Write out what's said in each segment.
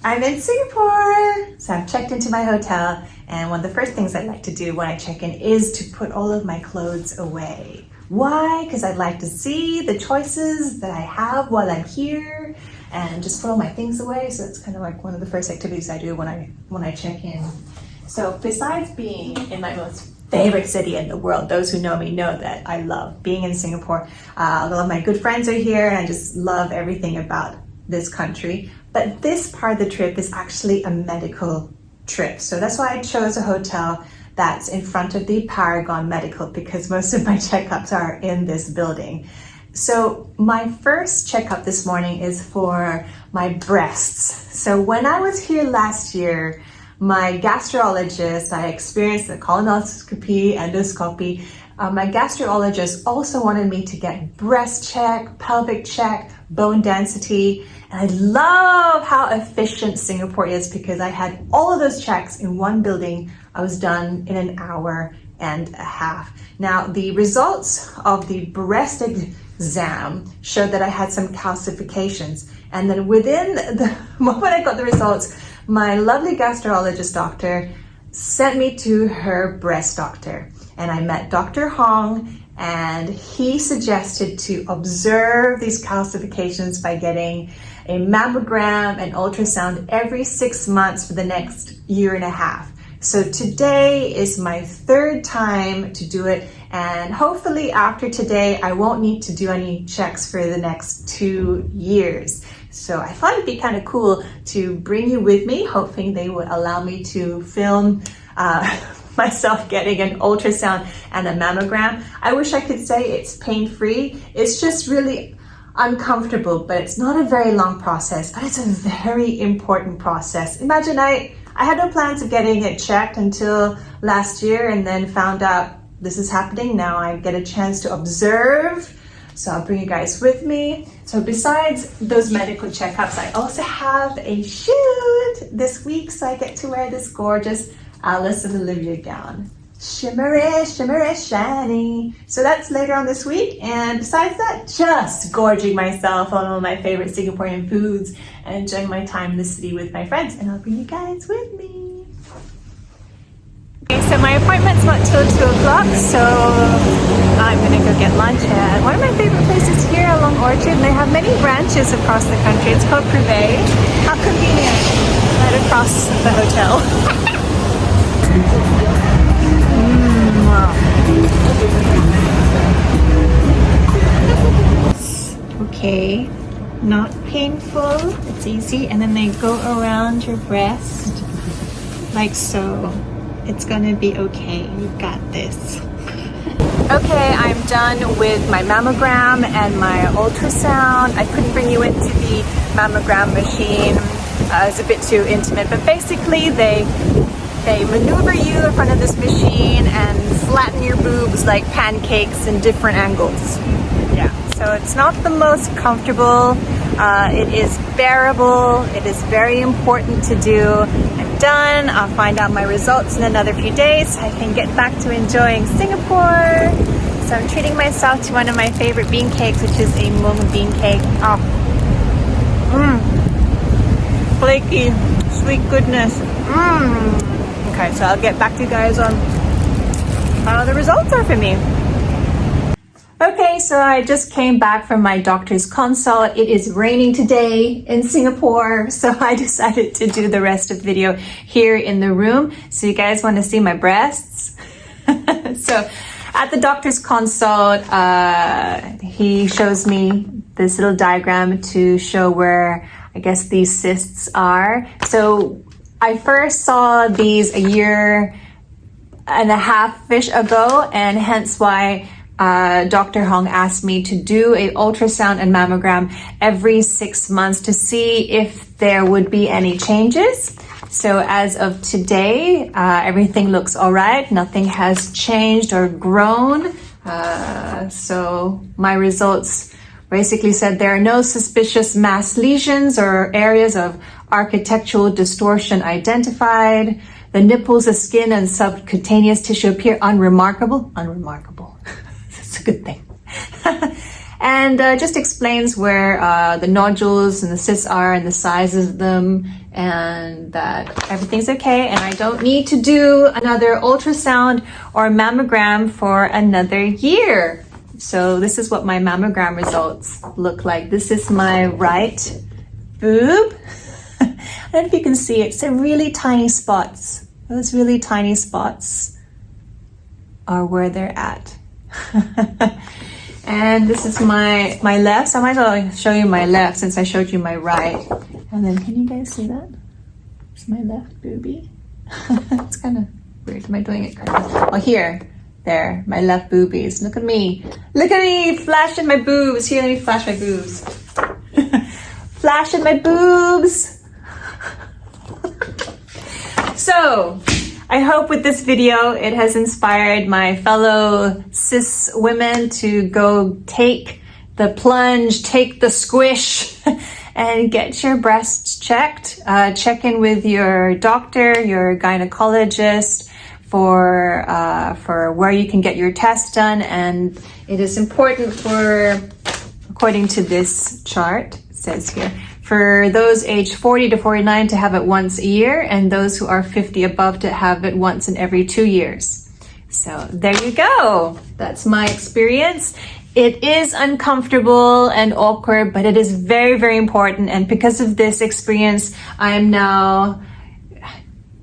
I'm in Singapore. So I've checked into my hotel, and one of the first things I like to do when I check in is to put all of my clothes away. Why? Because I'd like to see the choices that I have while I'm here and just put all my things away. So it's kind of like one of the first activities I do when I check in. So besides being in my most favorite city in the world, those who know me know that I love being in Singapore. A lot of my good friends are here, and I just love everything about this country. But this part of the trip is actually a medical trip. So that's why I chose a hotel that's in front of the Paragon Medical, because most of my checkups are in this building. So my first checkup this morning is for my breasts. So when I was here last year, my gastrologist, I experienced the colonoscopy, endoscopy. My gastrologist also wanted me to get breast check, pelvic check, bone density. And I love how efficient Singapore is, because I had all of those checks in one building. I was done in an hour and a half. Now, the results of the breast exam showed that I had some calcifications. And then within the moment I got the results, my lovely gastrologist doctor sent me to her breast doctor. And I met Dr. Hong, and he suggested to observe these calcifications by getting a mammogram and ultrasound every 6 months for the next year and a half. So today is my third time to do it, and hopefully after today I won't need to do any checks for the next 2 years. So I thought it'd be kind of cool to bring you with me, hoping they would allow me to film myself getting an ultrasound and a mammogram. I wish I could say it's pain-free. It's just really uncomfortable, but it's not a very long process, but it's a very important process. Imagine I had no plans of getting it checked until last year, and then found out this is happening. Now I get a chance to observe. So I'll bring you guys with me. So besides those medical checkups, I also have a shoot this week. So I get to wear this gorgeous Alice and Olivia gown. Shimmery, shimmery, shiny. So that's later on this week. And besides that, just gorging myself on all my favorite Singaporean foods and enjoying my time in the city with my friends. And I'll bring you guys with me. Okay, so my appointment's not till 2 o'clock, so I'm gonna go get lunch at one of my favorite places here along Orchard. And they have many branches across the country. It's called Preventive. How convenient, right across the hotel. Wow. Okay, not painful, it's easy, and then they go around your breast like so. It's gonna be okay, you got this. Okay, I'm done with my mammogram and my ultrasound. I couldn't bring you into the mammogram machine, it's a bit too intimate, but basically they maneuver you in front of this machine and flatten your boobs like pancakes in different angles. Yeah, so it's not the most comfortable. It is bearable. It is very important to do. I'm done. I'll find out my results in another few days so I can get back to enjoying Singapore. So I'm treating myself to one of my favorite bean cakes, which is a mung bean cake. Oh. Flaky, sweet goodness. Okay, so I'll get back to you guys on how the results are for me. Okay, so I just came back from my doctor's consult. It is raining today in Singapore, so I decided to do the rest of the video here in the room. So you guys want to see my breasts? So at the doctor's consult, he shows me this little diagram to show where I guess these cysts are. So I first saw these a year and a half-ish ago, and hence why Dr. Hong asked me to do a ultrasound and mammogram every 6 months to see if there would be any changes. So as of today, everything looks all right. Nothing has changed or grown. So my results basically said there are no suspicious mass lesions or areas of architectural distortion identified. The nipples, the skin, and subcutaneous tissue appear unremarkable. Unremarkable. That's a good thing. and just explains where the nodules and the cysts are and the sizes of them, and that everything's okay and I don't need to do another ultrasound or mammogram for another year. So this is what my mammogram results look like. This is my right boob. I don't know if you can see it. It's a really tiny spots. Those really tiny spots are where they're at. And this is my left. So I might as well show you my left since I showed you my right. And then can you guys see that? It's my left boobie. It's kind of weird. Am I doing it correctly? Oh, here. There. My left boobies. Look at me. Look at me flashing my boobs. Here, let me flash my boobs. Flashing my boobs. So, I hope with this video it has inspired my fellow cis women to go take the plunge, take the squish, and get your breasts checked. Check in with your doctor, your gynecologist for where you can get your test done. And it is important for, according to this chart, it says here, for those aged 40 to 49 to have it once a year, and those who are 50 above to have it once in every 2 years. So there you go. That's my experience. It is uncomfortable and awkward, but it is very, very important. And because of this experience, I am now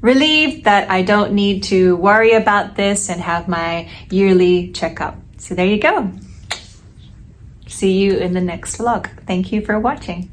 relieved that I don't need to worry about this and have my yearly checkup. So there you go. See you in the next vlog. Thank you for watching.